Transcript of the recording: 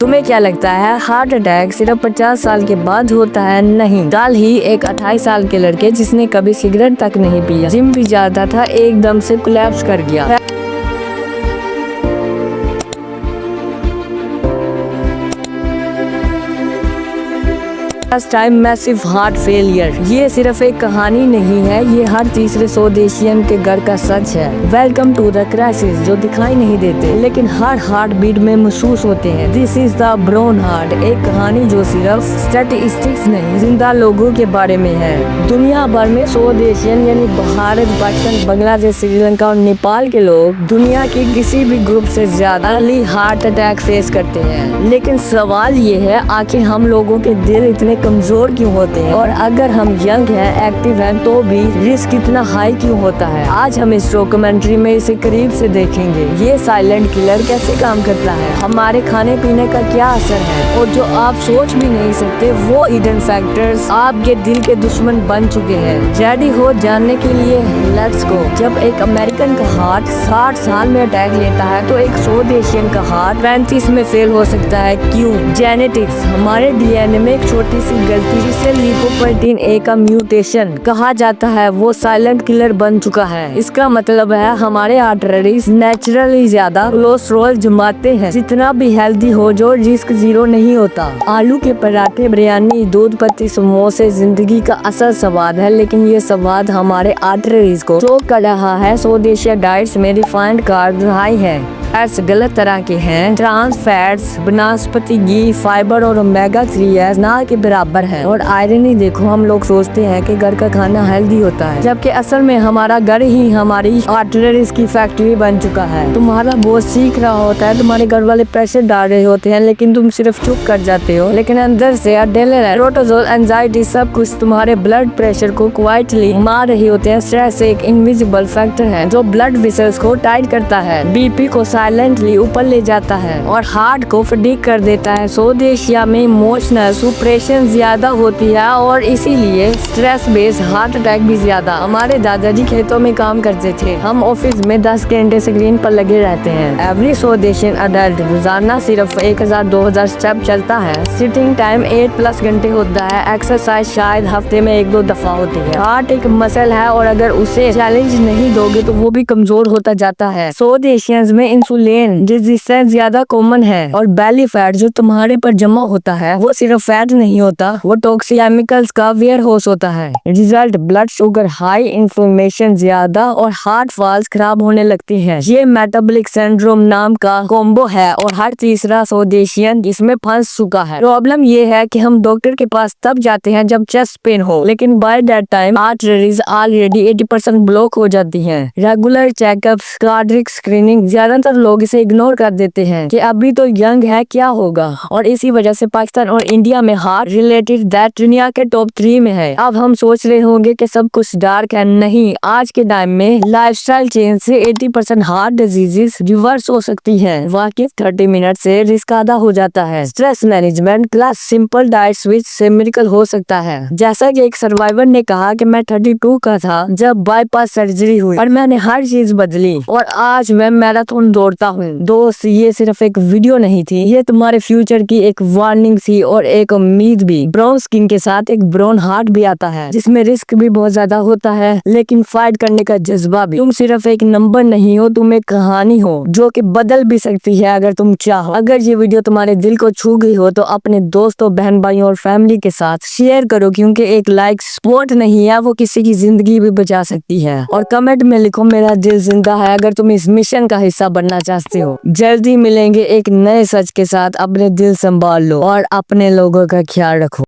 तुम्हें क्या लगता है हार्ट अटैक सिर्फ 50 साल के बाद होता है? नहीं, कल ही एक 28 साल के लड़के जिसने कभी सिगरेट तक नहीं पिया, जिम भी जाता था, एकदम से कोलैप्स कर गया। First time massive heart failure. ये सिर्फ एक कहानी नहीं है, ये हर तीसरे स्वदेशियन के घर का सच है। वेलकम टू द क्राइसिस, जो दिखाई नहीं देते लेकिन हर हार्ट बीट में महसूस होते हैं। This is the broken heart, एक कहानी जो सिर्फ स्टैटिस्टिक्स नहीं, जिंदा लोगों के बारे में है। दुनिया भर में स्वदेशियन यानी भारत, पाकिस्तान, बांग्लादेश, श्रीलंका और नेपाल के लोग दुनिया के किसी भी ग्रुप से ज्यादा हार्ट अटैक फेस करते हैं। लेकिन सवाल ये है, आखिर हम लोगों के दिल इतने कमजोर क्यों होते हैं, और अगर हम यंग हैं, एक्टिव हैं, तो भी रिस्क इतना हाई क्यों होता है? आज हम इस डॉक्यूमेंट्री में इसे करीब से देखेंगे। ये साइलेंट किलर कैसे काम करता है, हमारे खाने पीने का क्या असर है, और जो आप सोच भी नहीं सकते वो हिडन फैक्टर्स आपके दिल के दुश्मन बन चुके हैं। रेडी हो जानने के लिए? Let's go. जब एक अमेरिकन का हार्ट 60 साल में अटैक लेता है, तो एक साउथ एशियन का हार्ट 35 में फेल हो सकता है। क्यों? जेनेटिक्स। हमारे डीएनए में एक छोटी सी गलती, जिसे लिपोप्रोटीन ए का म्यूटेशन कहा जाता है, वो साइलेंट किलर बन चुका है। इसका मतलब है हमारे आर्टरीज नेचुरली ज्यादा कोलेस्ट्रॉल जमाते हैं। जितना भी हेल्दी हो, जो रिस्क जीरो नहीं होता। आलू के पराठे, बिरयानी, दूध पत्ती, समोसे जिंदगी का असल स्वाद है, लेकिन ये स्वाद हमारे आर्टरीज को चोक कर रहा है। साउथ एशिया डाइट्स में रिफाइंड कार्ब हाई है, फैट्स गलत तरह के हैं, ट्रांस फैट्स, वनस्पति घी, फाइबर और ओमेगा 3 ना के बराबर है। और आयरनी देखो, हम लोग सोचते हैं कि घर का खाना हेल्दी होता है, जबकि असल में हमारा घर ही हमारी आर्टरीज की फैक्ट्री बन चुका है। तुम्हारा बॉस सीख रहा होता है, तुम्हारे घर वाले प्रेशर डाल रहे होते हैं, लेकिन तुम सिर्फ चुप कर जाते हो। लेकिन अंदर से कोर्टिसोल, एंजाइटी, सब कुछ तुम्हारे ब्लड प्रेशर को क्वाइटली मार रही होते हैं। स्ट्रेस एक इनविजिबल फैक्टर है जो ब्लड वेसल्स को टाइट करता है, बीपी को साइलेंटली ऊपर ले जाता है और हार्ट को फटीग कर देता है। साउथ एशिया में इमोशनल सुप्रेशन ज्यादा होती है और इसीलिए स्ट्रेस बेस्ड हार्ट अटैक भी ज्यादा। हमारे दादाजी खेतों में काम करते थे, हम ऑफिस में 10 घंटे स्क्रीन पर लगे रहते हैं। एवरी साउथ एशियन अडल्ट रोजाना सिर्फ 1000-2000 स्टेप चलता है। सिटिंग टाइम 8+ घंटे होता है। एक्सरसाइज शायद हफ्ते में 1-2 दफा होती है। हार्ट एक मसल है और अगर उसे चैलेंज नहीं दोगे तो वो भी कमजोर होता जाता है। साउथ एशियंस में इंसुलिन रेजिस्टेंस ज्यादा कॉमन है, और बेली फैट जो तुम्हारे पर जमा होता है वो सिर्फ फैट नहीं होता, वो टॉक्सिक केमिकल्स का वेयर हाउस होता है। Result blood sugar high, inflammation ज्यादा और हार्ट वाल्स खराब होने लगती हैं। ये मेटाबॉलिक सिंड्रोम नाम का कॉम्बो है और हर तीसरा साउथ एशियन इसमें फंस चुका है। प्रॉब्लम ये है कि हम डॉक्टर के पास तब जाते हैं जब चेस्ट पेन हो, लेकिन by that time arteries already 80% block हो जाती हैं। रेगुलर चेकअप्स, कार्डियक स्क्रीनिंग, ज्यादातर लोग इसे इग्नोर कर देते हैं कि अभी तो यंग है, क्या होगा। और इसी वजह से पाकिस्तान और इंडिया में हार्ट रिलेटेड डेथ दुनिया के टॉप 3 में है। अब हम सोच रहे होंगे कि सब कुछ डार्क है। नहीं, आज के टाइम में लाइफस्टाइल चेंज से 80% हार्ट डिजीजेस रिवर्स हो सकती है। वाकिफ 30 मिनट से रिस्क आधा हो जाता है। Stress management plus simple diet switch से मिरेकल हो सकता है। जैसा कि एक सर्वाइवर ने कहा कि मैं 32 का था जब बाईपास सर्जरी हुई और मैंने हर चीज बदली और आज मैं मैराथन दौड़ता हूँ। दोस्त, ये सिर्फ एक वीडियो नहीं थी, ये तुम्हारे फ्यूचर की एक वार्निंग थी और एक उम्मीद भी। ब्राउन स्किन के साथ एक ब्राउन हार्ट भी आता है, जिसमें रिस्क भी बहुत ज्यादा होता है, लेकिन फाइट करने का जज्बा भी। तुम सिर्फ एक नंबर नहीं हो, तुम एक कहानी हो जो कि बदल भी सकती है अगर तुम चाहो। अगर ये वीडियो तुम्हारे दिल को छू गई हो तो अपने दोस्तों, बहन भाइयों और फैमिली के साथ शेयर करो, क्योंकि एक लाइक सपोर्ट नहीं है, वो किसी की जिंदगी भी बचा सकती है। और कमेंट में लिखो, मेरा दिल जिंदा है, अगर तुम इस मिशन का हिस्सा बनना चाहते हो। जल्दी मिलेंगे एक नए सच के साथ। अपने दिल संभाल लो और अपने लोगों का ख्याल रखो।